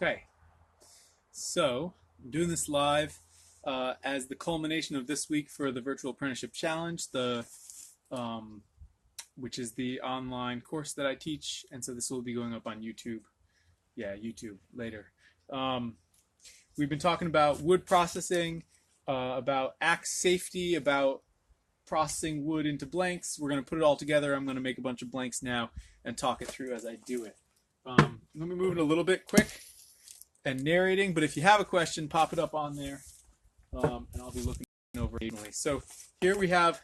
Okay, so I'm doing this live as the culmination of this week for the Virtual Apprenticeship Challenge, um, which is the online course that I teach, and so this will be going up on YouTube. Yeah, YouTube later. Um, we've been talking about wood processing, about axe safety, about processing wood into blanks. We're going to put it all together. I'm going to make a bunch of blanks now and talk it through as I do it. Let me move it a little bit quick and narrating, but if you have a question, pop it up on there, and I'll be looking over occasionally. So here we have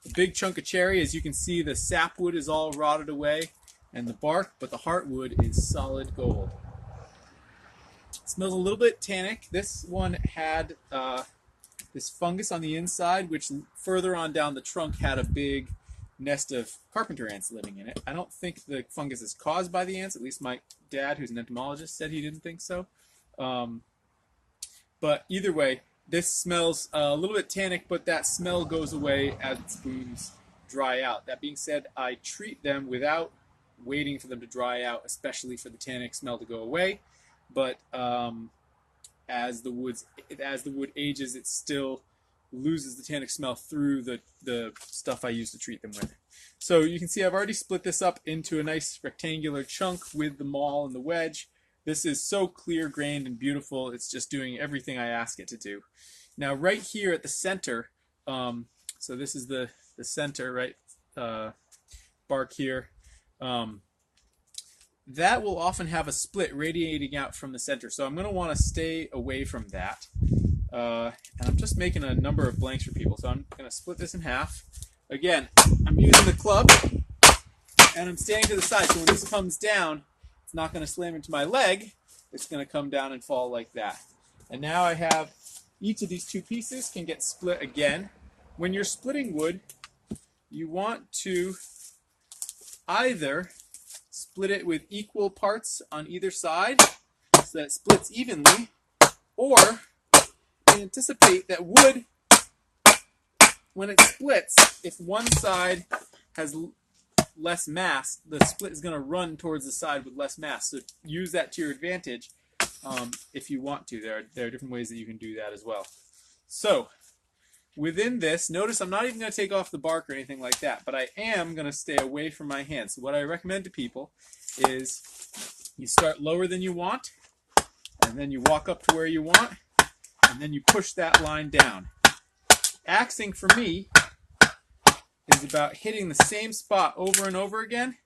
a big chunk of cherry. As you can see, the sapwood is all rotted away and the bark, but the heartwood is solid gold. It smells a little bit tannic. This one had this fungus on the inside, which further on down the trunk had a big nest of carpenter ants living in it. I don't think the fungus is caused by the ants. At least my dad, who's an entomologist, said he didn't think so. But either way, this smells a little bit tannic, but that smell goes away as the spoons dry out. That being said, I treat them without waiting for them to dry out, especially for the tannic smell to go away. But as the wood ages, it still loses the tannic smell through the stuff I use to treat them with. So you can see I've already split this up into a nice rectangular chunk with the maul and the wedge. This is so clear grained and beautiful. It's just doing everything I ask it to do. Now right here at the center, so this is the center, right, bark here. That will often have a split radiating out from the center. So I'm going to want to stay away from that. And I'm just making a number of blanks for people. So I'm going to split this in half. Again, I'm using the club, and I'm standing to the side. So when this comes down, it's not going to slam into my leg. It's going to come down and fall like that. And now I have each of these two pieces can get split again. When you're splitting wood, you want to either split it with equal parts on either side so that it splits evenly, or anticipate that wood, when it splits, if one side has less mass, the split is going to run towards the side with less mass. So use that to your advantage if you want to. There are different ways that you can do that as well. So within this, notice I'm not even going to take off the bark or anything like that, but I am going to stay away from my hand. So what I recommend to people is you start lower than you want, and then you walk up to where you want, and then you push that line down. Axing for me is about hitting the same spot over and over again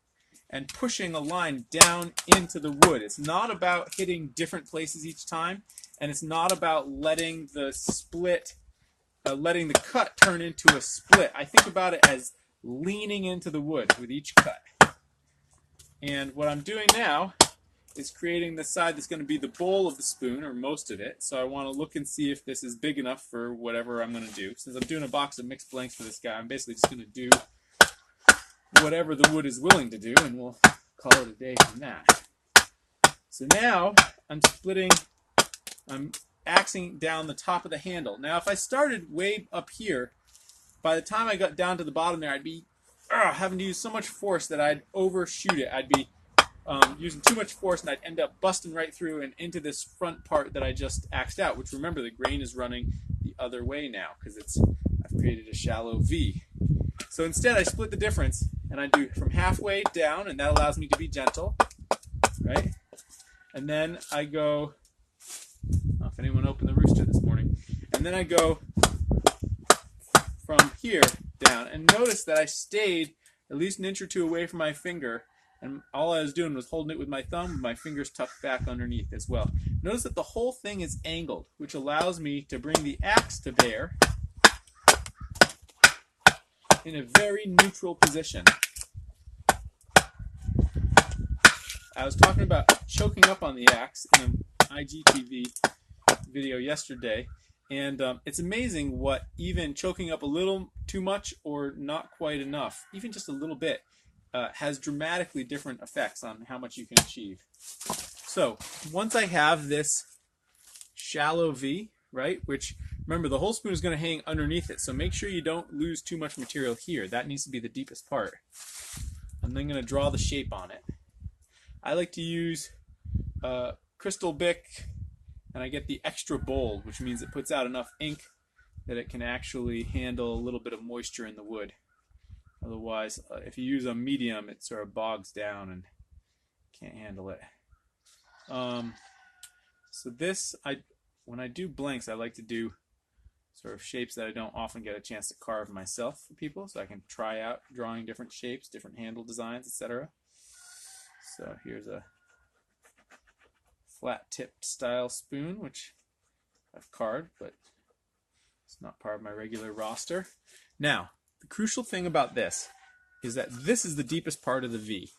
and pushing a line down into the wood. It's not about hitting different places each time, and it's not about letting the cut turn into a split. I think about it as leaning into the wood with each cut. And what I'm doing now is creating the side that's going to be the bowl of the spoon, or most of it. So I want to look and see if this is big enough for whatever I'm going to do. Since I'm doing a box of mixed blanks for this guy, I'm basically just going to do whatever the wood is willing to do, and we'll call it a day from that. So now I'm axing down the top of the handle. Now if I started way up here, by the time I got down to the bottom there, I'd be having to use so much force that I'd overshoot it. I'd be using too much force, and I'd end up busting right through and into this front part that I just axed out, which, remember, the grain is running the other way now because I've created a shallow V. So instead I split the difference, and I do from halfway down, and that allows me to be gentle, right? And then I go, I don't know if anyone opened the rooster this morning, and then I go from here down, and notice that I stayed at least an inch or two away from my finger, and all I was doing was holding it with my thumb, with my fingers tucked back underneath as well. Notice that the whole thing is angled, which allows me to bring the axe to bear in a very neutral position. I was talking about choking up on the axe in an IGTV video yesterday, and it's amazing what even choking up a little too much or not quite enough, even just a little bit, has dramatically different effects on how much you can achieve. So once I have this shallow V, right, which, remember, the whole spoon is going to hang underneath it, so make sure you don't lose too much material here. That needs to be the deepest part. I'm then going to draw the shape on it. I like to use Crystal Bic, and I get the extra bold, which means it puts out enough ink that it can actually handle a little bit of moisture in the wood. Otherwise, if you use a medium, it sort of bogs down and can't handle it. So this, when I do blanks, I like to do sort of shapes that I don't often get a chance to carve myself for people, so I can try out drawing different shapes, different handle designs, etc. So here's a flat-tipped style spoon, which I've carved, but it's not part of my regular roster. Now, the crucial thing about this is that this is the deepest part of the V.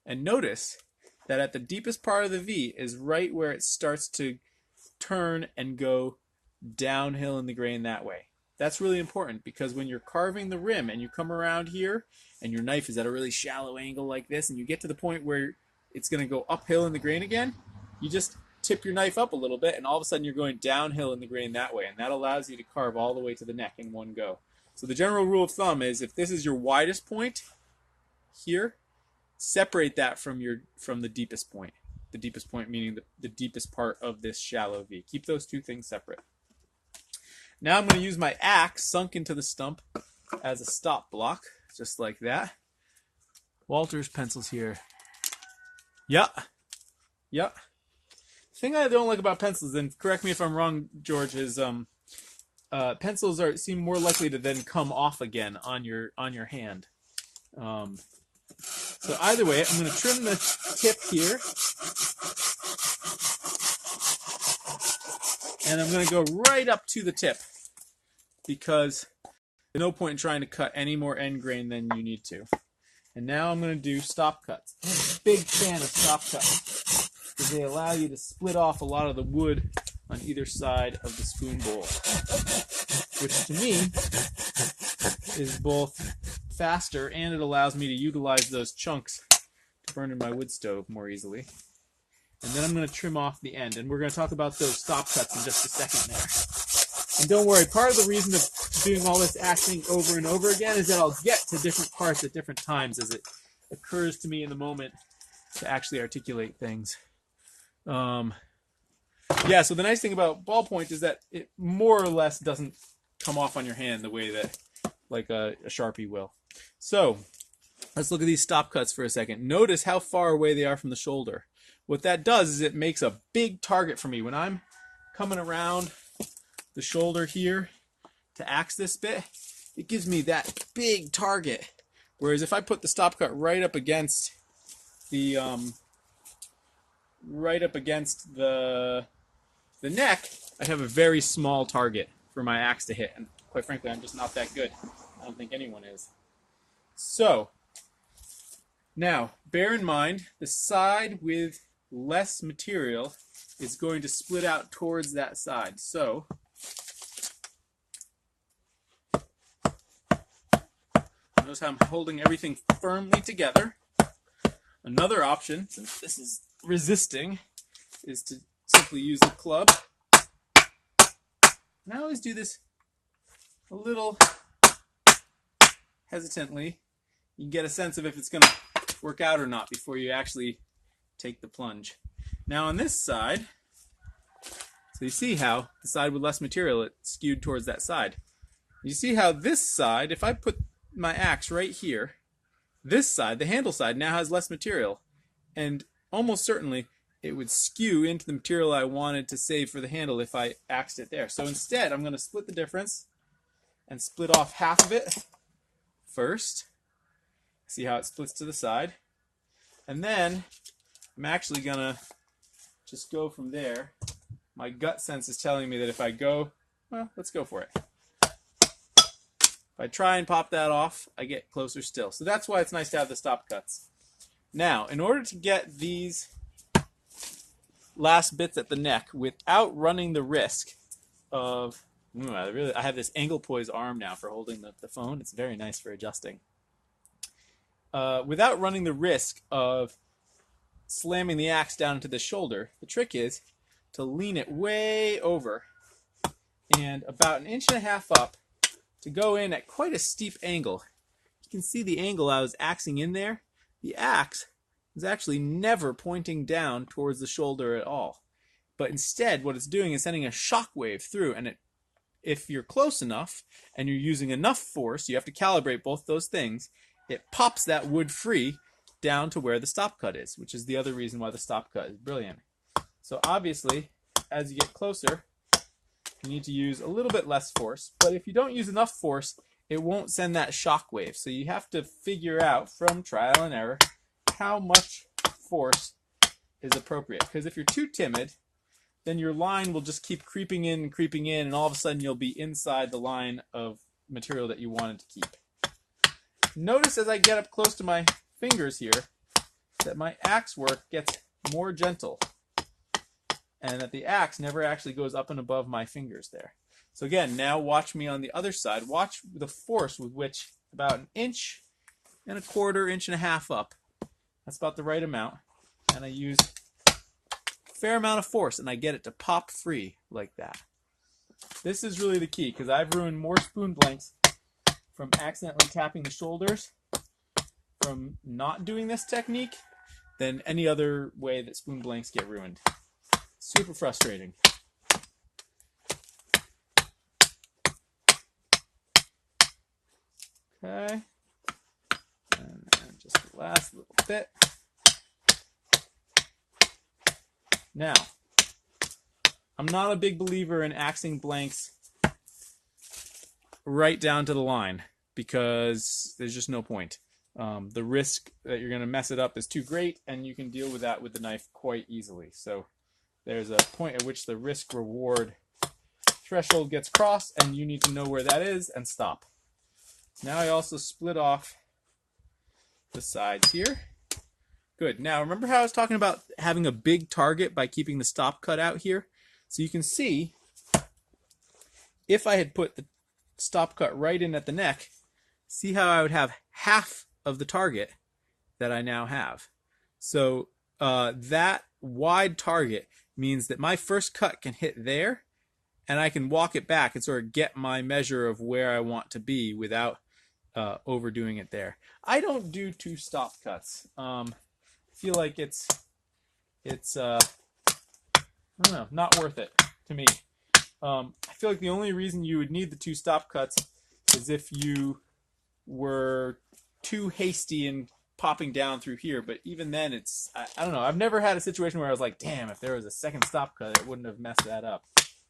And notice that at the deepest part of the V is right where it starts to turn and go downhill in the grain that way. That's really important because when you're carving the rim and you come around here and your knife is at a really shallow angle like this and you get to the point where it's going to go uphill in the grain again, you just tip your knife up a little bit and all of a sudden you're going downhill in the grain that way, and that allows you to carve all the way to the neck in one go. So the general rule of thumb is if this is your widest point here, separate that from the deepest point. The deepest point meaning the deepest part of this shallow V. Keep those two things separate. Now I'm going to use my axe sunk into the stump as a stop block, just like that. Walter's pencils here. Yeah. Yeah. The thing I don't like about pencils, and correct me if I'm wrong, George, is pencils seem more likely to then come off again on your hand. So either way, I'm going to trim the tip here, and I'm going to go right up to the tip because there's no point in trying to cut any more end grain than you need to. And now I'm going to do stop cuts. I'm a big fan of stop cuts because they allow you to split off a lot of the wood on either side of the spoon bowl, which to me is both faster and it allows me to utilize those chunks to burn in my wood stove more easily. And then I'm going to trim off the end, and we're going to talk about those stop cuts in just a second there. And don't worry, part of the reason of doing all this acting over and over again is that I'll get to different parts at different times as it occurs to me in the moment to actually articulate things. Yeah, so the nice thing about ballpoint is that it more or less doesn't come off on your hand the way that like a Sharpie will. So let's look at these stop cuts for a second. Notice how far away they are from the shoulder. What that does is it makes a big target for me. When I'm coming around the shoulder here to axe this bit, it gives me that big target. Whereas if I put the stop cut right up against the neck, I have a very small target for my axe to hit. And quite frankly, I'm just not that good. I don't think anyone is. So, now, bear in mind, the side with less material is going to split out towards that side. So, notice how I'm holding everything firmly together. Another option, since this is resisting, is to simply use the club. And I always do this a little hesitantly. You can get a sense of if it's going to work out or not before you actually take the plunge. Now on this side, so you see how the side with less material, it skewed towards that side. You see how this side, if I put my axe right here, this side, the handle side, now has less material. And almost certainly it would skew into the material I wanted to save for the handle if I axed it there. So instead, I'm going to split the difference and split off half of it first. See how it splits to the side. And then I'm actually going to just go from there. My gut sense is telling me that if I go, well, let's go for it. If I try and pop that off, I get closer still. So that's why it's nice to have the stop cuts. Now, in order to get these last bits at the neck without running the risk of, I have this angle poise arm now for holding the phone. It's very nice for adjusting. Without running the risk of slamming the axe down into the shoulder, the trick is to lean it way over and about 1.5 inches up to go in at quite a steep angle. You can see the angle I was axing in there. The axe is actually never pointing down towards the shoulder at all. But instead, what it's doing is sending a shock wave through, and if you're close enough and you're using enough force, you have to calibrate both those things, it pops that wood free down to where the stop cut is, which is the other reason why the stop cut is brilliant. So obviously, as you get closer, you need to use a little bit less force, but if you don't use enough force, it won't send that shock wave. So you have to figure out from trial and error how much force is appropriate. Because if you're too timid, then your line will just keep creeping in, and all of a sudden you'll be inside the line of material that you wanted to keep. Notice as I get up close to my fingers here that my axe work gets more gentle, and that the axe never actually goes up and above my fingers there. So again, now watch me on the other side. Watch the force with which about 1.25 inches, 1.5 inches up. That's about the right amount. And I use a fair amount of force, and I get it to pop free like that. This is really the key, because I've ruined more spoon blanks from accidentally tapping the shoulders from not doing this technique than any other way that spoon blanks get ruined. Super frustrating. Okay. And then just the last little bit. Now, I'm not a big believer in axing blanks right down to the line because there's just no point. The risk that you're going to mess it up is too great, and you can deal with that with the knife quite easily. So there's a point at which the risk-reward threshold gets crossed, and you need to know where that is and stop. Now I also split off the sides here. Good. Now remember how I was talking about having a big target by keeping the stop cut out here? So you can see if I had put the stop cut right in at the neck, see how I would have half of the target that I now have. So that wide target means that my first cut can hit there, and I can walk it back and sort of get my measure of where I want to be without overdoing it there. I don't do 2 stop cuts. I feel like it's I don't know, not worth it to me. I feel like the only reason you would need the 2 stop cuts is if you were too hasty in popping down through here, but even then it's, I don't know, I've never had a situation where I was like, damn, if there was a second stop cut, it wouldn't have messed that up.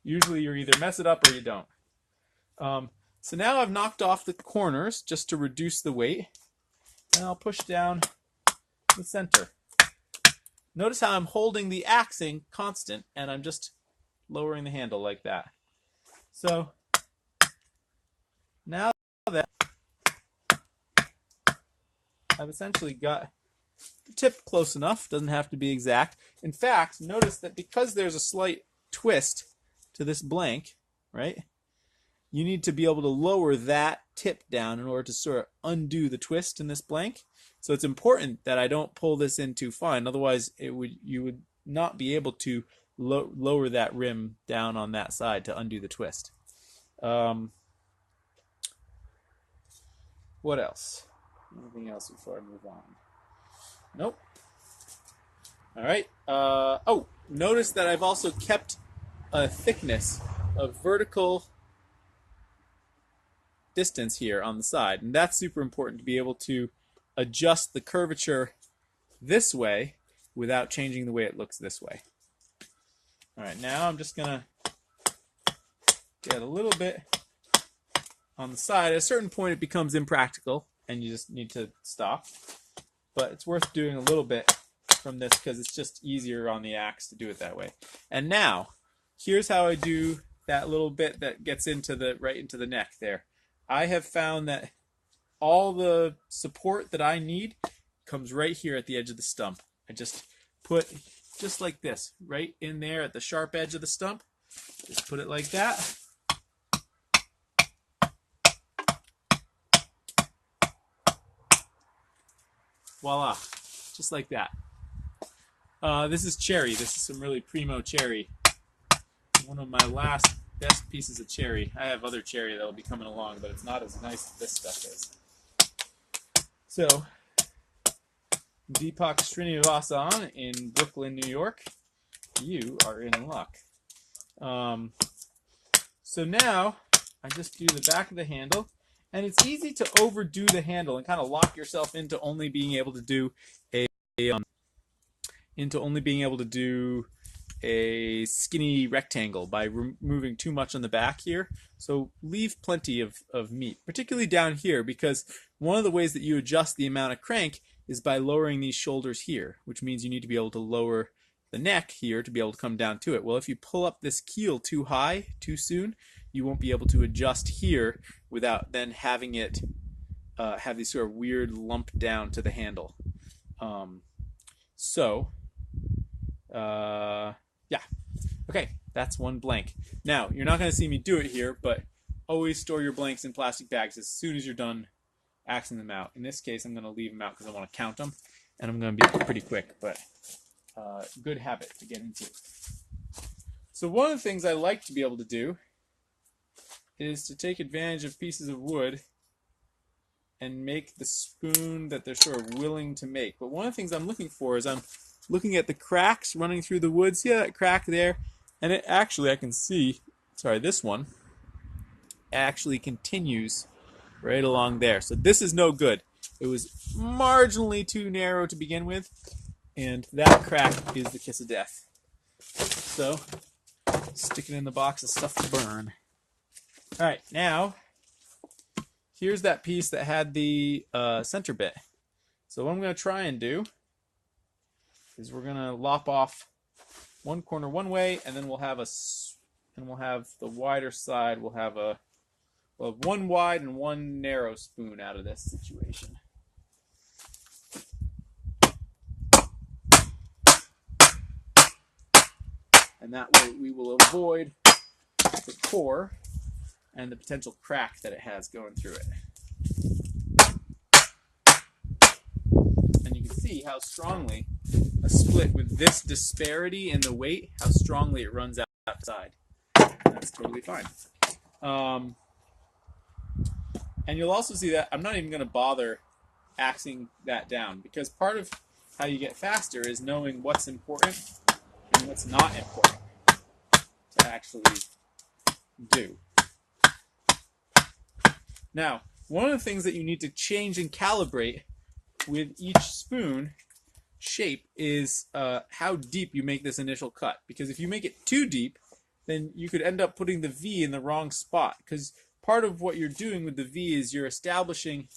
Usually you're either mess it up or you don't. So now I've knocked off the corners just to reduce the weight, and I'll push down the center. Notice how I'm holding the axing constant, and I'm just lowering the handle like that. So now that I've essentially got the tip close enough, doesn't have to be exact. In fact, notice that because there's a slight twist to this blank, right, you need to be able to lower that tip down in order to sort of undo the twist in this blank. So it's important that I don't pull this in too fine, otherwise you would not be able to lower that rim down on that side to undo the twist. What else? Anything else before I move on? Nope. All right. Oh, notice that I've also kept a thickness of vertical distance here on the side, and that's super important to be able to adjust the curvature this way without changing the way it looks this way. All right, now I'm just gonna get a little bit on the side. At a certain point it becomes impractical and you just need to stop, but it's worth doing a little bit from this because it's just easier on the axe to do it that way. And now here's how I do that little bit that gets into the right into the neck there. I have found that all the support that I need comes right here at the edge of the stump. I just put, just like this, right in there at the sharp edge of the stump. Just put it like that. Voila, just like that. This is cherry. This is some really primo cherry. One of my last best pieces of cherry. I have other cherry that will be coming along, but it's not as nice as this stuff is. So Deepak Srinivasan in Brooklyn, New York. You are in luck. So now I just do the back of the handle, and it's easy to overdo the handle and kind of lock yourself into only being able to do a skinny rectangle by removing too much on the back here. So leave plenty of meat, particularly down here, because one of the ways that you adjust the amount of crank is by lowering these shoulders here, which means you need to be able to lower the neck here to be able to come down to it. Well, if you pull up this keel too high too soon, you won't be able to adjust here without then having it have these sort of weird lump down to the handle. Yeah. Okay, that's one blank. Now, you're not going to see me do it here, but always store your blanks in plastic bags as soon as you're done axing them out. In this case, I'm going to leave them out because I want to count them, and I'm going to be pretty quick, but good habit to get into. So one of the things I like to be able to do is to take advantage of pieces of wood and make the spoon that they're sort of willing to make. But one of the things I'm looking for is I'm looking at the cracks running through the wood. See that crack there? And it actually, I can see, this one actually continues right along there. So this is no good. It was marginally too narrow to begin with, and that crack is the kiss of death. So, stick it in the box of stuff to burn. Alright, now, here's that piece that had the center bit. So what I'm going to try and do is we're going to lop off one corner one way, and then we'll have the wider side. We'll have one wide and one narrow spoon out of this situation. And that way we will avoid the core and the potential crack that it has going through it. And you can see how strongly a split with this disparity in the weight, how strongly it runs outside. That's totally fine. And you'll also see that I'm not even going to bother axing that down, because part of how you get faster is knowing what's important and what's not important to actually do. Now, one of the things that you need to change and calibrate with each spoon shape is how deep you make this initial cut. Because if you make it too deep, then you could end up putting the V in the wrong spot. Because part of what you're doing with the V is you're establishing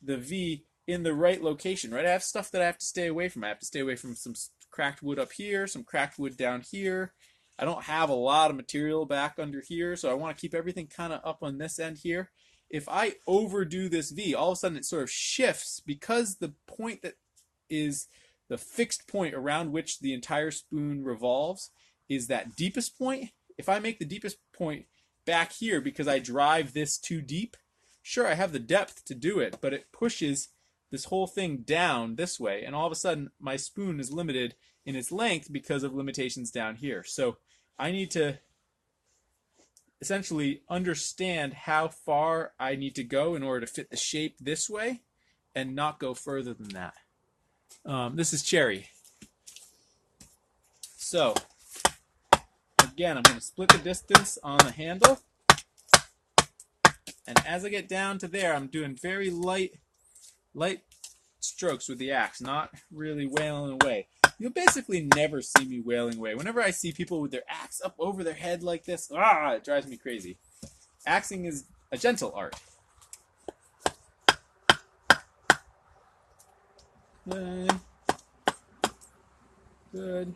the V in the right location, right? I have stuff that I have to stay away from. I have to stay away from some cracked wood up here, some cracked wood down here. I don't have a lot of material back under here, so I want to keep everything kind of up on this end here. If I overdo this V, all of a sudden it sort of shifts, because the point that is the fixed point around which the entire spoon revolves is that deepest point. If I make the deepest point back here because I drive this too deep, sure, I have the depth to do it, but it pushes this whole thing down this way, and all of a sudden my spoon is limited in its length because of limitations down here. So I need to essentially understand how far I need to go in order to fit the shape this way and not go further than that. This is cherry. So again, I'm going to split the distance on the handle, and as I get down to there, I'm doing very light strokes with the axe, not really wailing away. You'll basically never see me wailing away. Whenever I see people with their axe up over their head like this, it drives me crazy. Axing is a gentle art. Good. Good.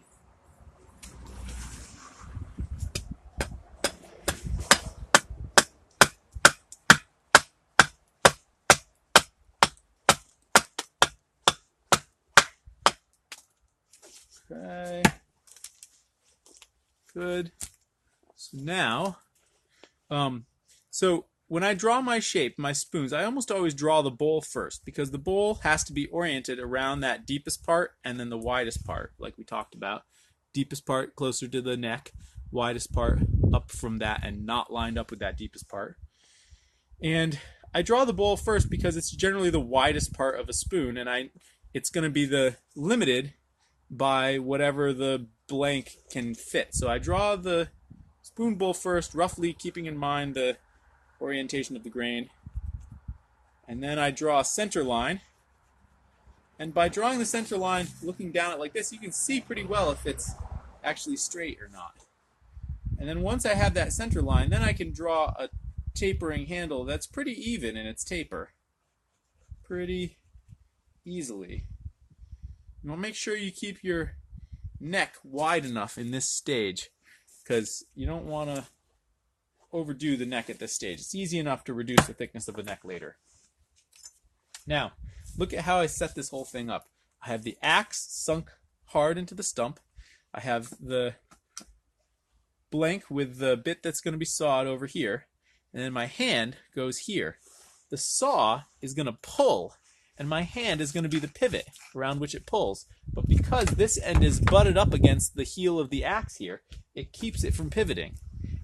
Okay. Good. So now, so when I draw my shape, my spoons, I almost always draw the bowl first, because the bowl has to be oriented around that deepest part and then the widest part, like we talked about. Deepest part closer to the neck, widest part up from that and not lined up with that deepest part. And I draw the bowl first because it's generally the widest part of a spoon, and I it's going to be limited by whatever the blank can fit. So I draw the spoon bowl first, roughly keeping in mind the orientation of the grain. And then I draw a center line. And by drawing the center line, looking down it like this, you can see pretty well if it's actually straight or not. And then once I have that center line, then I can draw a tapering handle that's pretty even in its taper. Pretty easily. You want to make sure you keep your neck wide enough in this stage, because you don't want to overdo the neck at this stage. It's easy enough to reduce the thickness of the neck later. Now, look at how I set this whole thing up. I have the axe sunk hard into the stump. I have the blank with the bit that's going to be sawed over here. And then my hand goes here. The saw is going to pull, and my hand is going to be the pivot around which it pulls. But because this end is butted up against the heel of the axe here, it keeps it from pivoting.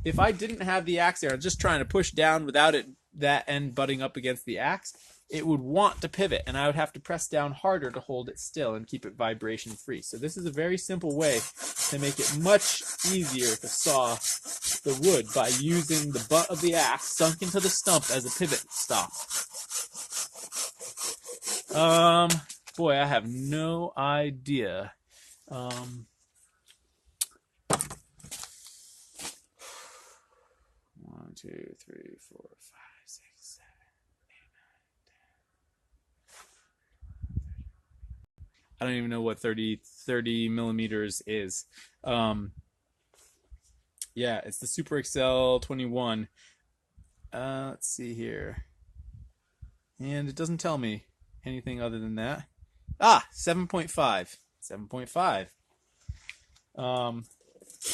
If I didn't have the axe there, I'm just trying to push down without that end butting up against the axe, it would want to pivot, and I would have to press down harder to hold it still and keep it vibration free. So this is a very simple way to make it much easier to saw the wood by using the butt of the axe sunk into the stump as a pivot stop. Boy, I have no idea. 1, 2, 3, 4, 5, 6, 7, 8, 9, 10. I don't even know what 30 millimeters is. Yeah, it's the Super Excel 21. Let's see here. And it doesn't tell me anything other than that. 7.5. 7.5.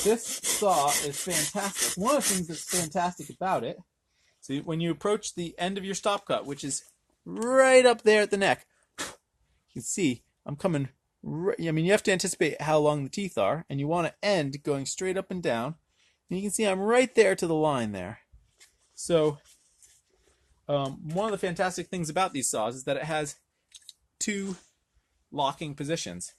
This saw is fantastic. One of the things that's fantastic about it, so when you approach the end of your stop cut, which is right up there at the neck, you can see I'm coming right, I mean, you have to anticipate how long the teeth are, and you want to end going straight up and down. And you can see I'm right there to the line there. So one of the fantastic things about these saws is that it has 2 locking positions.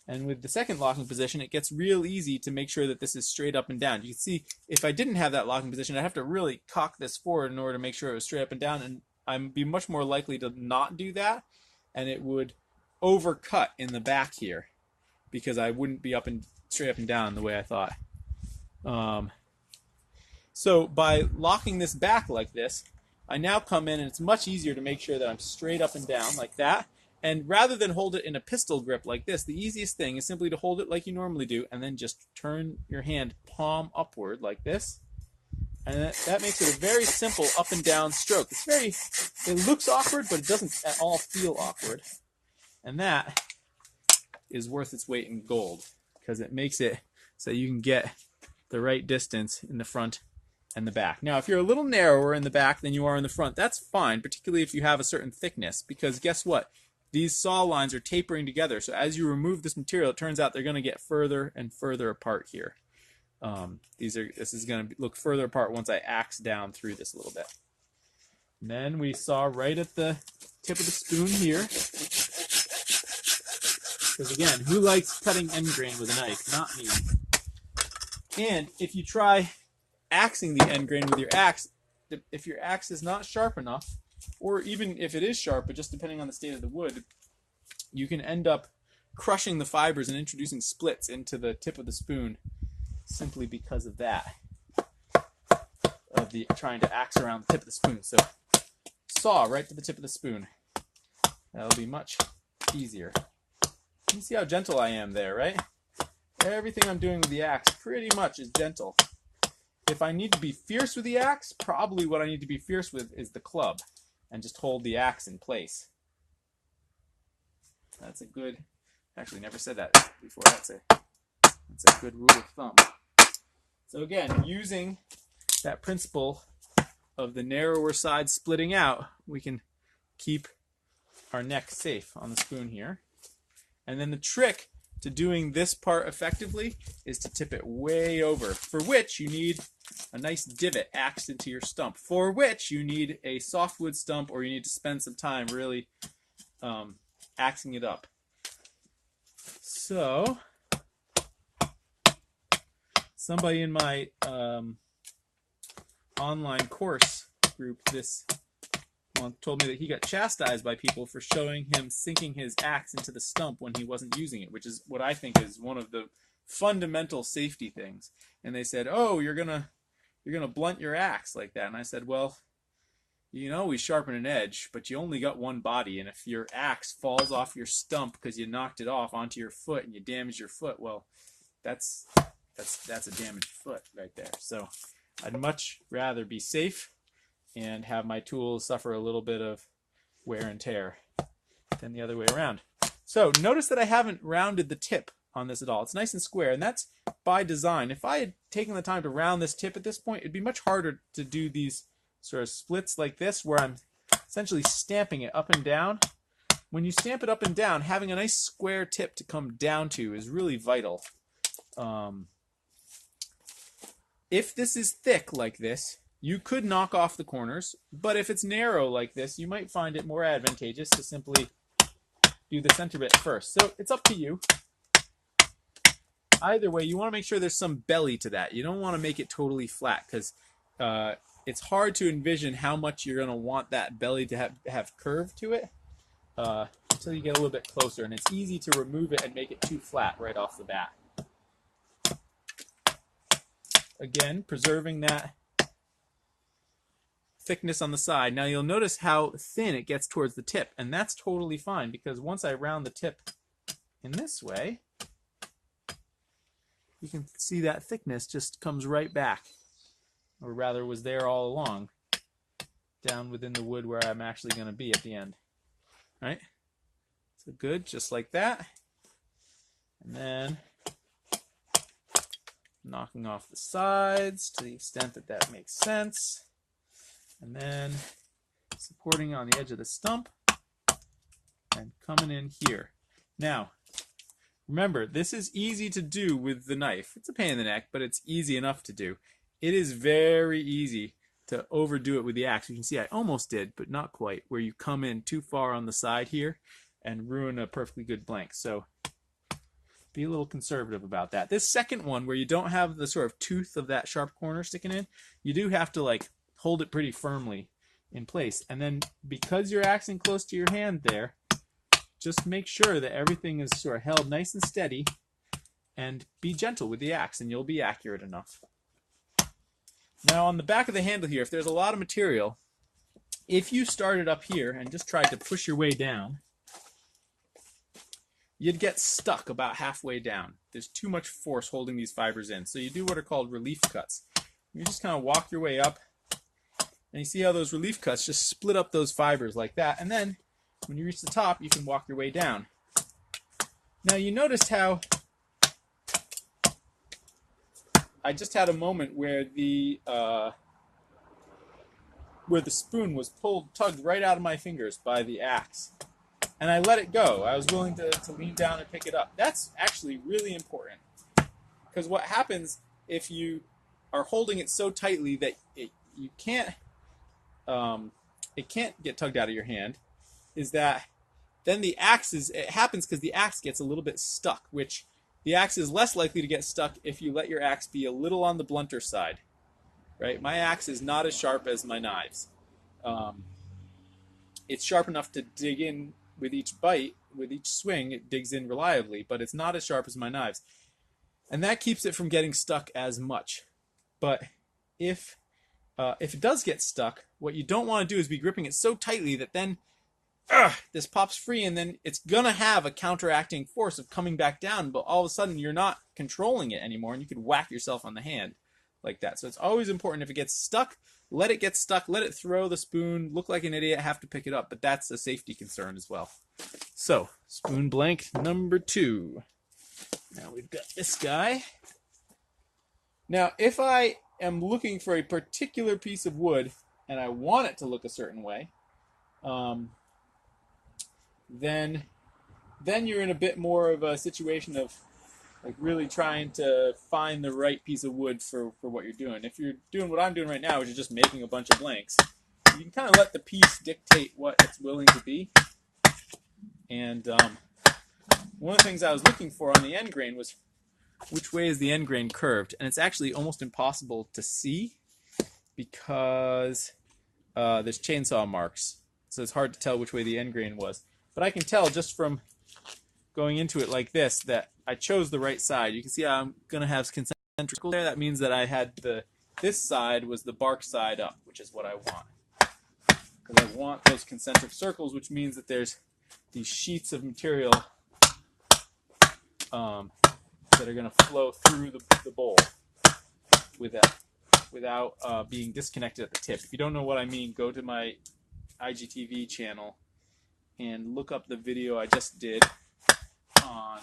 And with the second locking position, it gets real easy to make sure that this is straight up and down. You can see if I didn't have that locking position, I'd have to really cock this forward in order to make sure it was straight up and down, and I'd be much more likely to not do that, and it would overcut in the back here because I wouldn't be straight up and down the way I thought. So by locking this back like this, I now come in and it's much easier to make sure that I'm straight up and down like that. And rather than hold it in a pistol grip like this, the easiest thing is simply to hold it like you normally do and then just turn your hand palm upward like this. And that makes it a very simple up and down stroke. It looks awkward, but it doesn't at all feel awkward. And that is worth its weight in gold because it makes it so you can get the right distance in the front and the back. Now, if you're a little narrower in the back than you are in the front, that's fine, particularly if you have a certain thickness, because guess what? These saw lines are tapering together, so as you remove this material, it turns out they're going to get further and further apart here. This is going to look further apart once I axe down through this a little bit. And then we saw right at the tip of the spoon here, because again, who likes cutting end grain with a knife? Not me. And if you try axing the end grain with your axe, if your axe is not sharp enough, or even if it is sharp, but just depending on the state of the wood, you can end up crushing the fibers and introducing splits into the tip of the spoon simply because of that, of the trying to axe around the tip of the spoon. So saw right to the tip of the spoon. That'll be much easier. You can see how gentle I am there, right? Everything I'm doing with the axe pretty much is gentle. If I need to be fierce with the axe, probably what I need to be fierce with is the club, and just hold the axe in place. That's a good, actually never said that before, that's a good rule of thumb. So again, using that principle of the narrower side splitting out, we can keep our neck safe on the spoon here. And then the trick to doing this part effectively is to tip it way over, for which you need a nice divot axed into your stump, for which you need a softwood stump, or you need to spend some time really axing it up. So somebody in my online course group this month told me that he got chastised by people for showing him sinking his axe into the stump when he wasn't using it, which is what I think is one of the fundamental safety things. And they said, "Oh, you're gonna blunt your axe like that." And I said, "Well, you can always sharpen an edge, but you only got one body, and if your axe falls off your stump because you knocked it off onto your foot and you damage your foot, well, that's a damaged foot right there." So I'd much rather be safe and have my tools suffer a little bit of wear and tear than the other way around. So notice that I haven't rounded the tip on this at all. It's nice and square, and that's by design. If I had taken the time to round this tip at this point, it'd be much harder to do these sort of splits like this, where I'm essentially stamping it up and down. When you stamp it up and down, having a nice square tip to come down to is really vital. If this is thick like this, you could knock off the corners, but if it's narrow like this, you might find it more advantageous to simply do the center bit first. So it's up to you. Either way, you want to make sure there's some belly to that. You don't want to make it totally flat, because it's hard to envision how much you're going to want that belly to have curve to it until you get a little bit closer, and it's easy to remove it and make it too flat right off the bat. Again, preserving that thickness on the side. Now you'll notice how thin it gets towards the tip, and that's totally fine, because once I round the tip in this way, you can see that thickness just comes right back, or rather was there all along, down within the wood where I'm actually going to be at the end. All right? So good, just like that. And then knocking off the sides to the extent that that makes sense. And then supporting on the edge of the stump and coming in here. Now, remember, this is easy to do with the knife. It's a pain in the neck, but it's easy enough to do. It is very easy to overdo it with the axe. You can see I almost did, but not quite, where you come in too far on the side here and ruin a perfectly good blank. So be a little conservative about that. This second one, where you don't have the sort of tooth of that sharp corner sticking in, you do have to like hold it pretty firmly in place. And then because you're axing close to your hand there, just make sure that everything is sort of held nice and steady, and be gentle with the axe, and you'll be accurate enough. Now on the back of the handle here, if there's a lot of material, if you started up here and just tried to push your way down, you'd get stuck about halfway down. There's too much force holding these fibers in. So you do what are called relief cuts. You just kind of walk your way up, and you see how those relief cuts just split up those fibers like that, and then when you reach the top, you can walk your way down. Now you noticed how I just had a moment where the spoon was tugged right out of my fingers by the axe, and I let it go. I was willing to lean down and pick it up. That's actually really important, because what happens if you are holding it so tightly that it can't get tugged out of your hand, is that then it happens because the axe gets a little bit stuck, which the axe is less likely to get stuck if you let your axe be a little on the blunter side, right? My axe is not as sharp as my knives. It's sharp enough to dig in with each bite, with each swing, it digs in reliably, but it's not as sharp as my knives. And that keeps it from getting stuck as much. But if it does get stuck, what you don't want to do is be gripping it so tightly that then this pops free, and then it's going to have a counteracting force of coming back down, but all of a sudden you're not controlling it anymore, and you could whack yourself on the hand like that. So it's always important, if it gets stuck, let it get stuck, let it throw the spoon, look like an idiot, have to pick it up, but that's a safety concern as well. So, spoon blank number 2. Now we've got this guy. Now, if I am looking for a particular piece of wood, and I want it to look a certain way, then you're in a bit more of a situation of like really trying to find the right piece of wood for what you're doing. If you're doing what I'm doing right now, which is just making a bunch of blanks, you can kind of let the piece dictate what it's willing to be. And one of the things I was looking for on the end grain was which way is the end grain curved, and it's actually almost impossible to see because there's chainsaw marks, so it's hard to tell which way the end grain was. But I can tell just from going into it like this that I chose the right side. You can see I'm going to have concentric circles there. That means that I had this side was the bark side up, which is what I want. Because I want those concentric circles, which means that there's these sheets of material that are going to flow through the bowl without being disconnected at the tip. If you don't know what I mean, go to my IGTV channel and look up the video I just did on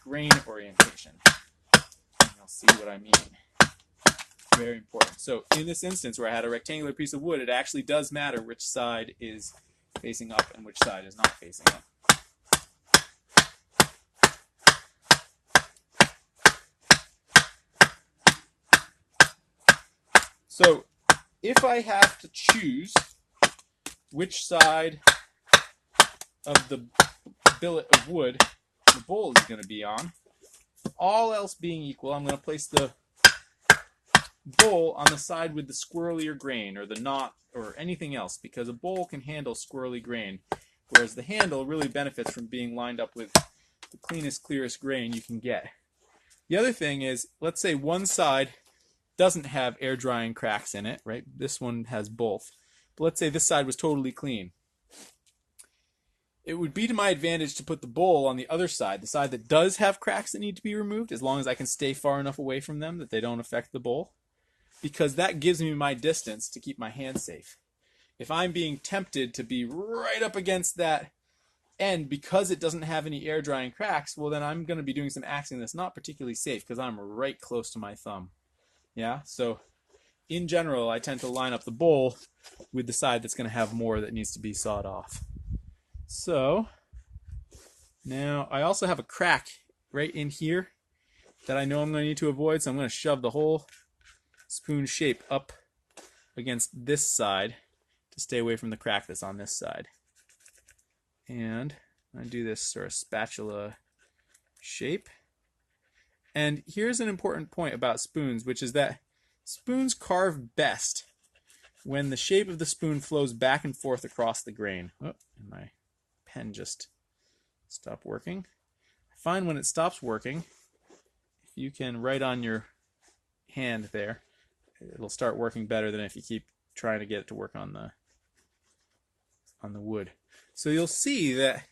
grain orientation. And you'll see what I mean. Very important. So in this instance where I had a rectangular piece of wood, it actually does matter which side is facing up and which side is not facing up. So if I have to choose which side of the billet of wood the bowl is going to be on, all else being equal, I'm going to place the bowl on the side with the squirrelier grain or the knot or anything else, because a bowl can handle squirrely grain, whereas the handle really benefits from being lined up with the cleanest, clearest grain you can get. The other thing is, let's say one side doesn't have air drying cracks in it, right? This one has both. But let's say this side was totally clean. It would be to my advantage to put the bowl on the other side, the side that does have cracks that need to be removed, as long as I can stay far enough away from them that they don't affect the bowl, because that gives me my distance to keep my hand safe. If I'm being tempted to be right up against that end because it doesn't have any air drying cracks, well then I'm going to be doing some axing that's not particularly safe because I'm right close to my thumb. Yeah, so in general, I tend to line up the bowl with the side that's going to have more that needs to be sawed off. So now I also have a crack right in here that I know I'm going to need to avoid, so I'm going to shove the whole spoon shape up against this side to stay away from the crack that's on this side. And I do this sort of spatula shape. And here's an important point about spoons, which is that spoons carve best when the shape of the spoon flows back and forth across the grain. Oh, and my pen just stopped working. I find when it stops working, if you can write on your hand there, it'll start working better than if you keep trying to get it to work on the wood. So you'll see that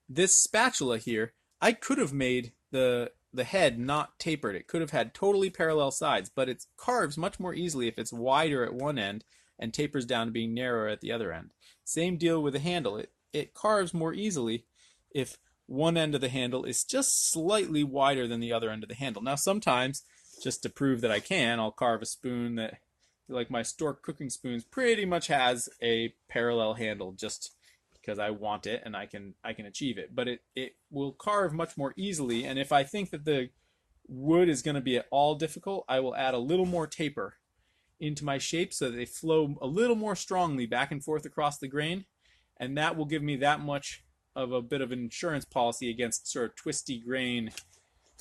this spatula here, I could have made the head not tapered. It could have had totally parallel sides, but it carves much more easily if it's wider at one end and tapers down to being narrower at the other end. Same deal with the handle. It carves more easily if one end of the handle is just slightly wider than the other end of the handle. Now sometimes, just to prove that I can, I'll carve a spoon that, like my Stork cooking spoons, pretty much has a parallel handle just because I want it and I can achieve it. But it will carve much more easily, and if I think that the wood is going to be at all difficult, I will add a little more taper into my shape so that they flow a little more strongly back and forth across the grain, and that will give me that much of a bit of an insurance policy against sort of twisty grain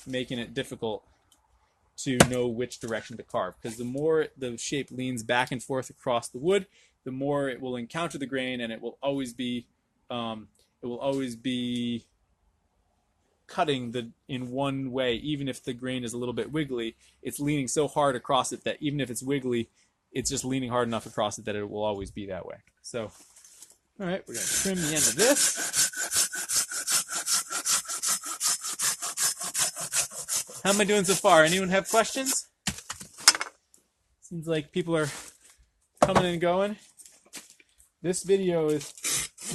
making it difficult to know which direction to carve, because the more the shape leans back and forth across the wood, the more it will encounter the grain, and it will always be cutting in one way. Even if the grain is a little bit wiggly, it's leaning so hard across it that even if it's wiggly, it's just leaning hard enough across it that it will always be that way. So, all right, we're going to trim the end of this. How am I doing so far? Anyone have questions? Seems like people are coming and going. This video is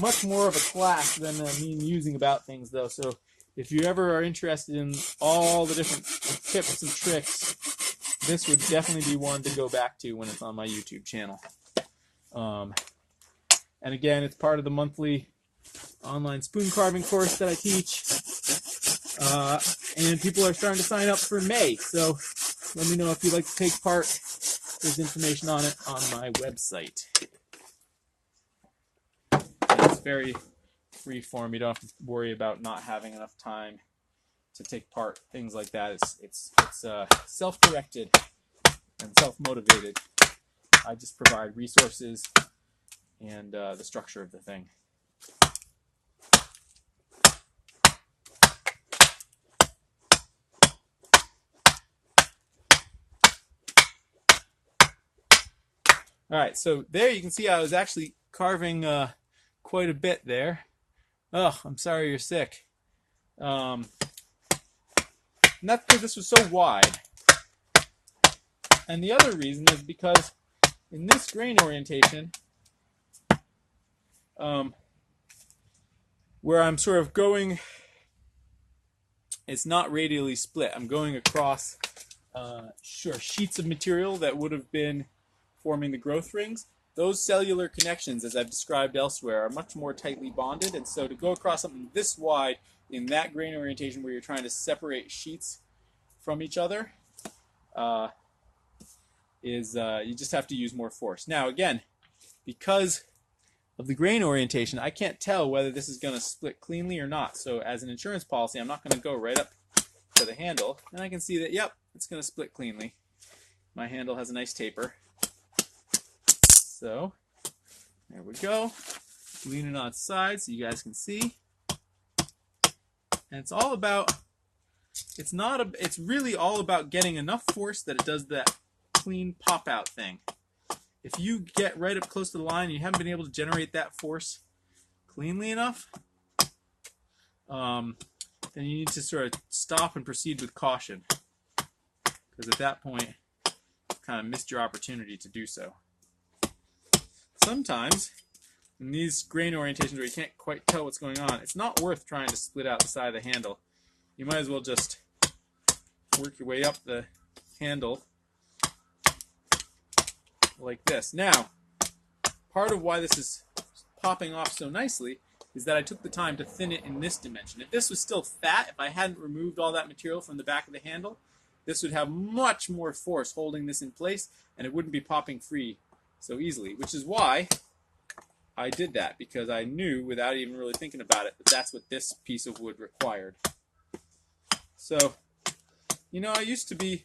much more of a class than me musing about things, though. So if you ever are interested in all the different tips and tricks, this would definitely be one to go back to when it's on my YouTube channel. And again, it's part of the monthly online spoon carving course that I teach. And people are starting to sign up for May, so let me know if you'd like to take part. There's information on it on my website. It's very free form. You don't have to worry about not having enough time to take part, things like that. It's self-directed and self-motivated. I just provide resources and the structure of the thing. All right, so there you can see I was actually carving quite a bit there. Oh, I'm sorry you're sick. And that's because this was so wide. And the other reason is because in this grain orientation, where I'm sort of going, it's not radially split. I'm going across sheets of material that would have been forming the growth rings. Those cellular connections, as I've described elsewhere, are much more tightly bonded, and so to go across something this wide in that grain orientation where you're trying to separate sheets from each other you just have to use more force. Now again, because of the grain orientation, I can't tell whether this is going to split cleanly or not. So as an insurance policy, I'm not going to go right up to the handle, and I can see that, yep, it's going to split cleanly. My handle has a nice taper. So there we go. Lean it on its side so you guys can see. And it's all about, it's really all about getting enough force that it does that clean pop out thing. If you get right up close to the line and you haven't been able to generate that force cleanly enough, then you need to sort of stop and proceed with caution. Because at that point, you kind of missed your opportunity to do so. Sometimes, in these grain orientations where you can't quite tell what's going on, it's not worth trying to split out the side of the handle. You might as well just work your way up the handle like this. Now, part of why this is popping off so nicely is that I took the time to thin it in this dimension. If this was still fat, if I hadn't removed all that material from the back of the handle, this would have much more force holding this in place, and it wouldn't be popping free so easily, which is why I did that, because I knew without even really thinking about it that that's what this piece of wood required. So, you know, I used to be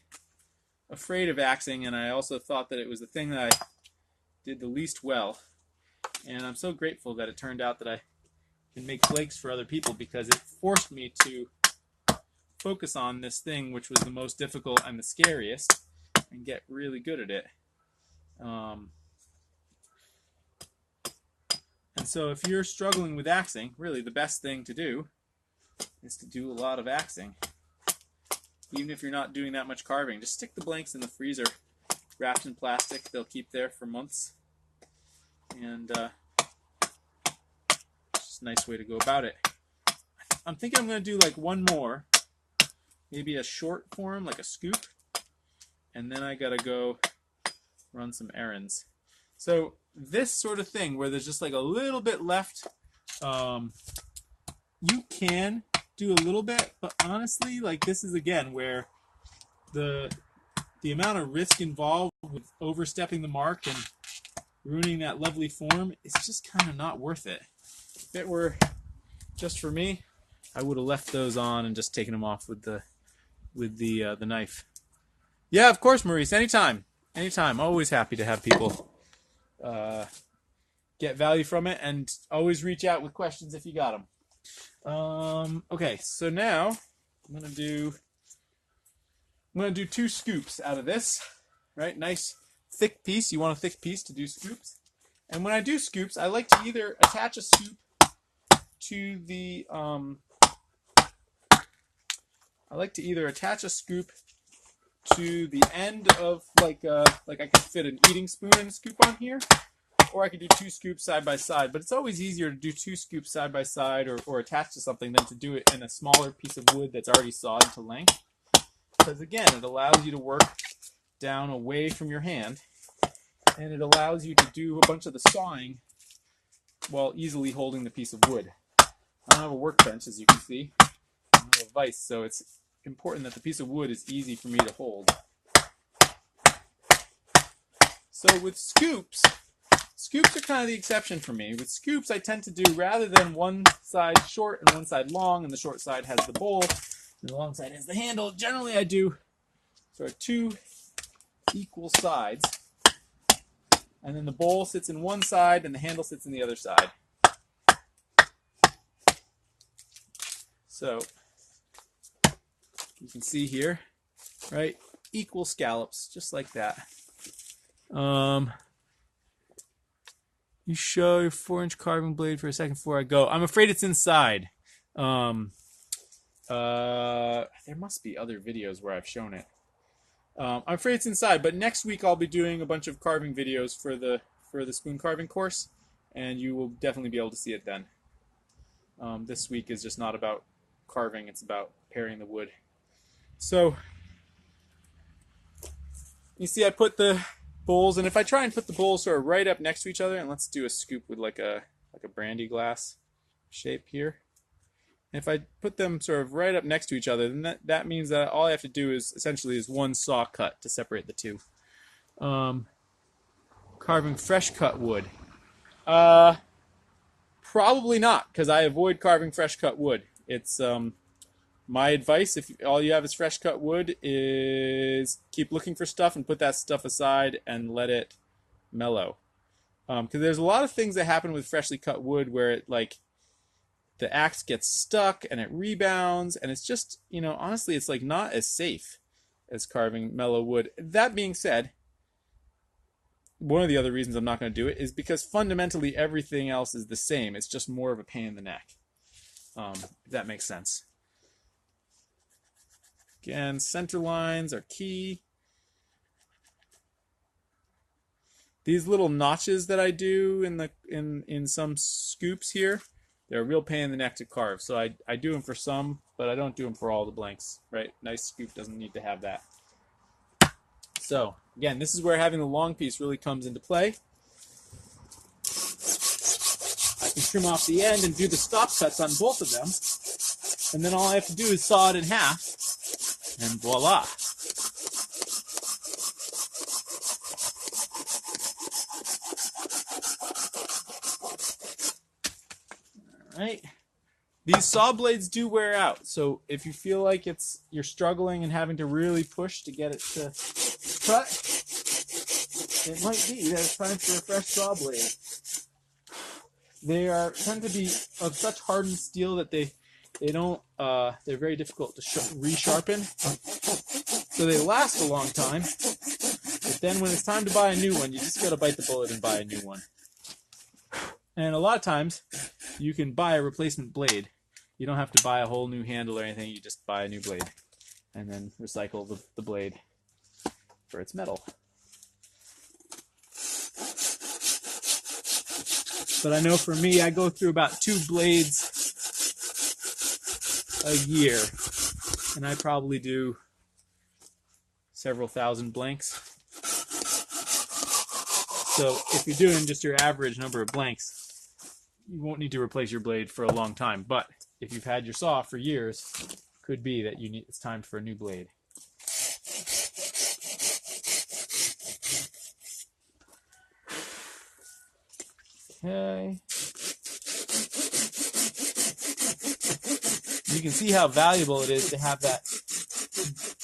afraid of axing, and I also thought that it was the thing that I did the least well, and I'm so grateful that it turned out that I can make flakes for other people, because it forced me to focus on this thing which was the most difficult and the scariest and get really good at it. And so if you're struggling with axing, really the best thing to do is to do a lot of axing. Even if you're not doing that much carving, just stick the blanks in the freezer, wrapped in plastic. They'll keep there for months. And it's just a nice way to go about it. I'm thinking I'm going to do like one more, maybe a short form, like a scoop, and then I got to go run some errands. So this sort of thing where there's just like a little bit left, you can do a little bit, but honestly, like this is again where the amount of risk involved with overstepping the mark and ruining that lovely form is just kind of not worth it. If it were just for me, I would have left those on and just taken them off with the knife. Yeah, of course, Maurice. Anytime. Always happy to have people get value from it, and always reach out with questions if you got them. Okay, so now I'm gonna do 2 scoops out of this. Right, nice thick piece. You want a thick piece to do scoops. And when I do scoops, I like to either attach a scoop to the end of like I could fit an eating spoon and a scoop on here, or I could do 2 scoops side by side. But it's always easier to do 2 scoops side by side or attached to something than to do it in a smaller piece of wood that's already sawed into length. Because again, it allows you to work down away from your hand, and it allows you to do a bunch of the sawing while easily holding the piece of wood. I don't have a workbench, as you can see. I don't have a vise, so it's important that the piece of wood is easy for me to hold. So with scoops, Scoops are kind of the exception for me. With scoops, I tend to do, rather than one side short and one side long, and the short side has the bowl, and the long side has the handle, generally I do sort of two equal sides, and then the bowl sits in one side and the handle sits in the other side. So you can see here, right, equal scallops, just like that. You show your 4-inch carving blade for a second before I go. I'm afraid it's inside. There must be other videos where I've shown it. I'm afraid it's inside, but next week I'll be doing a bunch of carving videos for the spoon carving course, and you will definitely be able to see it then. This week is just not about carving, it's about paring the wood. So, you see I put the bowls, and if I try and put the bowls sort of right up next to each other, and let's do a scoop with like a brandy glass shape here. And if I put them sort of right up next to each other, then that means that all I have to do is essentially one saw cut to separate the two. Carving fresh cut wood. Probably not, because I avoid carving fresh cut wood. It's my advice, if all you have is fresh cut wood, is keep looking for stuff and put that stuff aside and let it mellow. Because there's a lot of things that happen with freshly cut wood where it, like, the axe gets stuck and it rebounds, and it's just, you know, honestly, it's like not as safe as carving mellow wood. That being said, one of the other reasons I'm not going to do it is because fundamentally everything else is the same. It's just more of a pain in the neck. If that makes sense. Again, center lines are key. These little notches that I do in some scoops here, they're a real pain in the neck to carve. So I do them for some, but I don't do them for all the blanks, right? Nice scoop doesn't need to have that. So, again, this is where having the long piece really comes into play. I can trim off the end and do the stop cuts on both of them. And then all I have to do is saw it in half. And voila. All right. These saw blades do wear out, so if you feel like you're struggling and having to really push to get it to cut, it might be that it's time for a fresh saw blade. They tend to be of such hardened steel that they're very difficult to resharpen. So they last a long time, but then when it's time to buy a new one, you just gotta bite the bullet and buy a new one. And a lot of times, you can buy a replacement blade. You don't have to buy a whole new handle or anything, you just buy a new blade. And then recycle the blade for its metal. But I know for me, I go through about 2 blades a year. And I probably do several thousand blanks. So if you're doing just your average number of blanks, you won't need to replace your blade for a long time. But if you've had your saw for years, could be that it's time for a new blade. Okay. You can see how valuable it is to have that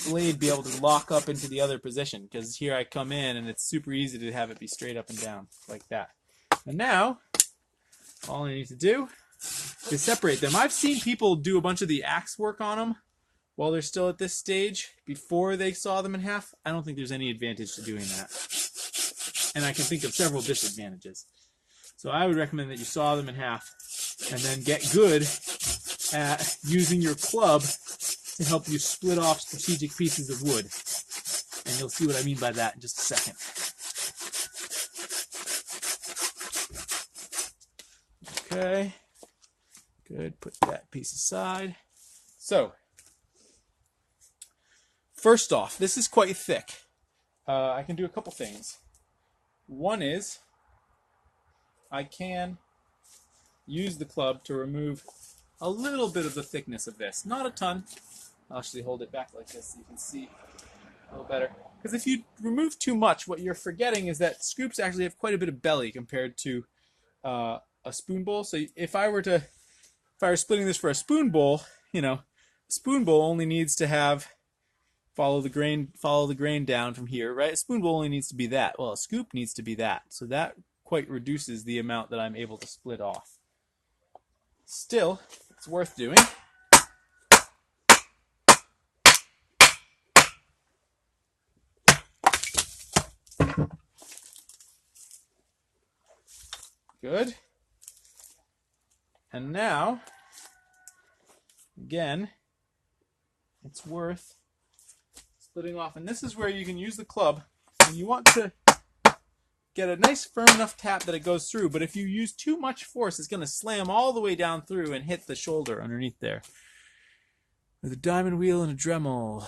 blade be able to lock up into the other position, because here I come in and it's super easy to have it be straight up and down like that. And now all I need to do is separate them. I've seen people do a bunch of the axe work on them while they're still at this stage before they saw them in half. I don't think there's any advantage to doing that, and I can think of several disadvantages. So I would recommend that you saw them in half and then get good at using your club to help you split off strategic pieces of wood. And you'll see what I mean by that in just a second. Okay, good, put that piece aside. So, first off, this is quite thick. I can do a couple things. One is, I can use the club to remove a little bit of the thickness of this. Not a ton. I'll actually hold it back like this so you can see. A little better. Because if you remove too much, what you're forgetting is that scoops actually have quite a bit of belly compared to a spoon bowl. So if I were splitting this for a spoon bowl, a spoon bowl only needs to have follow the grain down from here, right? A spoon bowl only needs to be that. Well, a scoop needs to be that. So that quite reduces the amount that I'm able to split off. Still, it's worth doing. Good. And now, again, it's worth splitting off. And this is where you can use the club. And you want to get a nice firm enough tap that it goes through. But if you use too much force, it's going to slam all the way down through and hit the shoulder underneath there. With a diamond wheel and a Dremel.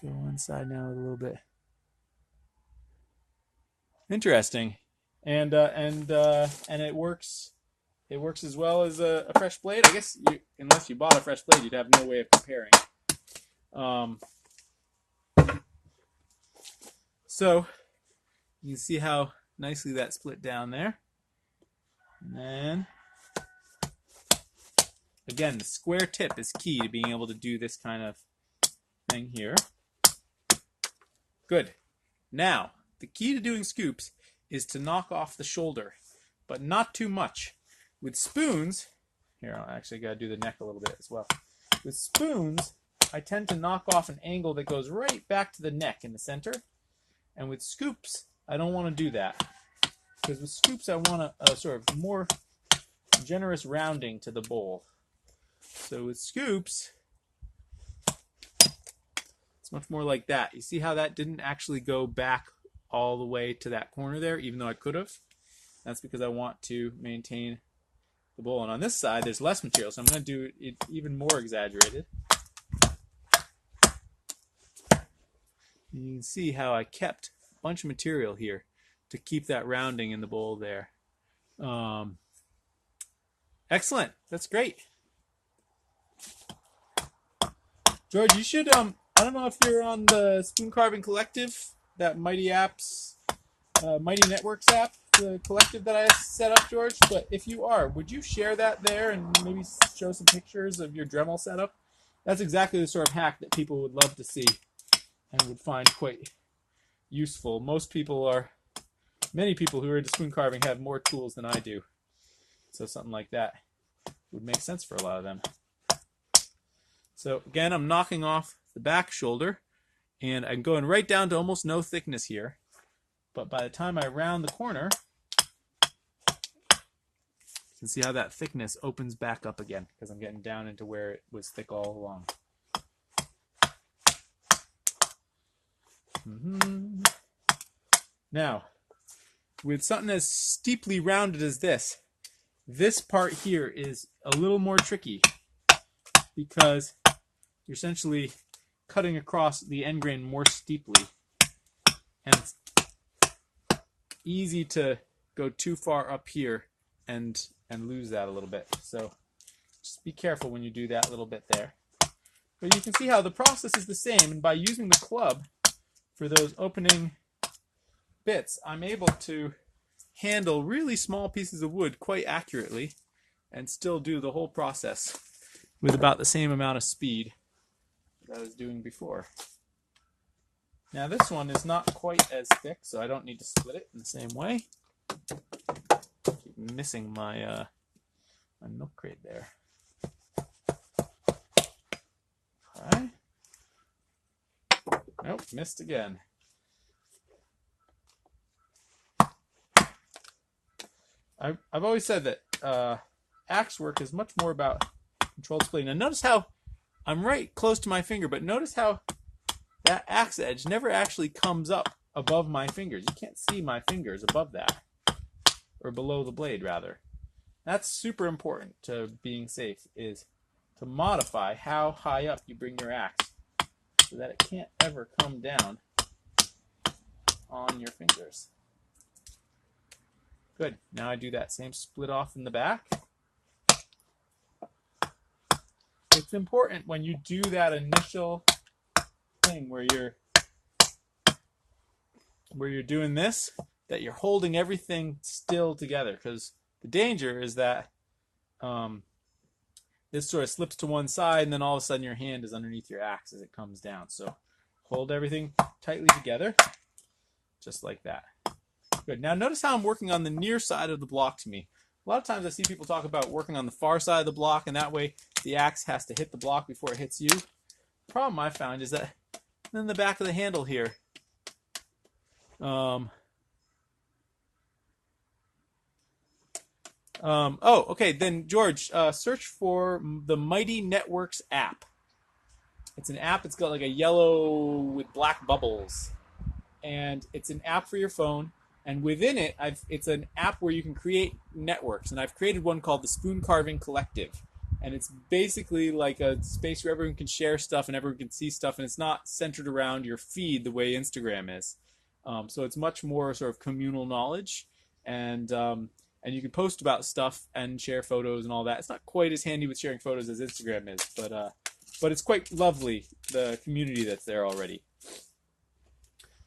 Go one side now with a little bit. Interesting. And it works. It works as well as a fresh blade. I guess unless you bought a fresh blade, you'd have no way of comparing. So you can see how nicely that split down there. And then again, the square tip is key to being able to do this kind of thing here. Good. Now, the key to doing scoops is to knock off the shoulder, but not too much. With spoons, here, I actually got to do the neck a little bit as well. With spoons, I tend to knock off an angle that goes right back to the neck in the center. And with scoops, I don't want to do that. Because with scoops, I want a sort of more generous rounding to the bowl. So with scoops, it's much more like that. You see how that didn't actually go back all the way to that corner there, even though I could have? That's because I want to maintain the bowl. And on this side, there's less material, so I'm going to do it even more exaggerated. You can see how I kept a bunch of material here to keep that rounding in the bowl there. Excellent. That's great. George, you should, I don't know if you're on the Spoon Carving Collective, that Mighty Networks app, the collective that I set up, George. But if you are, would you share that there and maybe show some pictures of your Dremel setup? That's exactly the sort of hack that people would love to see and would find quite useful. Many people who are into spoon carving have more tools than I do. So something like that would make sense for a lot of them. So again, I'm knocking off the back shoulder. And I'm going right down to almost no thickness here. But by the time I round the corner, you can see how that thickness opens back up again because I'm getting down into where it was thick all along. Now, with something as steeply rounded as this part here is a little more tricky because you're essentially cutting across the end grain more steeply, and it's easy to go too far up here and lose that a little bit. So just be careful when you do that little bit there. But you can see how the process is the same, and by using the club for those opening bits, I'm able to handle really small pieces of wood quite accurately and still do the whole process with about the same amount of speed that I was doing before. Now this one is not quite as thick, so I don't need to split it in the same way. Keep missing my my milk crate there. Okay. Nope, missed again. I've always said that axe work is much more about controlled splitting. Now notice how I'm right close to my finger, but notice how that axe edge never actually comes up above my fingers. You can't see my fingers above that, or below the blade rather. That's super important to being safe, is to modify how high up you bring your axe so that it can't ever come down on your fingers. Good. Now I do that same split off in the back. It's important when you do that initial thing where you're where you're doing this, that you're holding everything still together, because the danger is that this sort of slips to one side and then all of a sudden your hand is underneath your axe as it comes down. So hold everything tightly together, just like that. Good. Now notice how I'm working on the near side of the block to me. A lot of times I see people talk about working on the far side of the block, and that way the axe has to hit the block before it hits you. The problem I found is that in the back of the handle here, oh, okay, then George, search for the Mighty Networks app. It's an app, it's got like a yellow with black bubbles. And it's an app for your phone. And within it, it's an app where you can create networks. And I've created one called the Spoon Carving Collective. And it's basically like a space where everyone can share stuff and everyone can see stuff. And it's not centered around your feed the way Instagram is. So it's much more sort of communal knowledge. And you can post about stuff and share photos and all that. It's not quite as handy with sharing photos as Instagram is. But it's quite lovely, the community that's there already.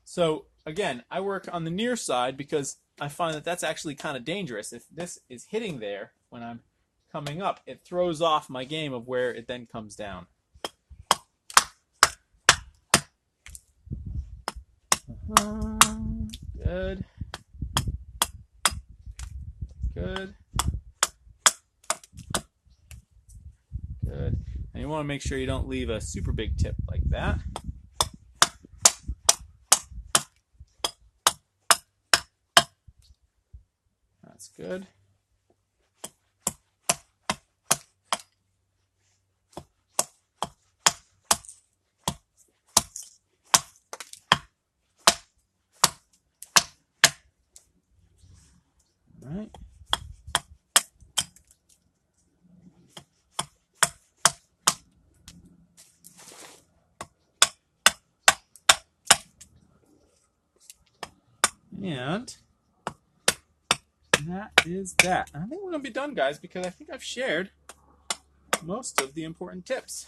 So again, I work on the near side because I find that that's actually kind of dangerous. If this is hitting there when I'm coming up, it throws off my game of where it then comes down. Good. Good. Good. And you want to make sure you don't leave a super big tip like that. That's good. All right. And that is that. I think we're going to be done, guys, because I think I've shared most of the important tips.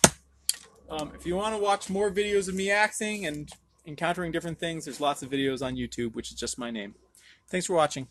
If you want to watch more videos of me axing and encountering different things, there's lots of videos on YouTube, which is just my name. Thanks for watching.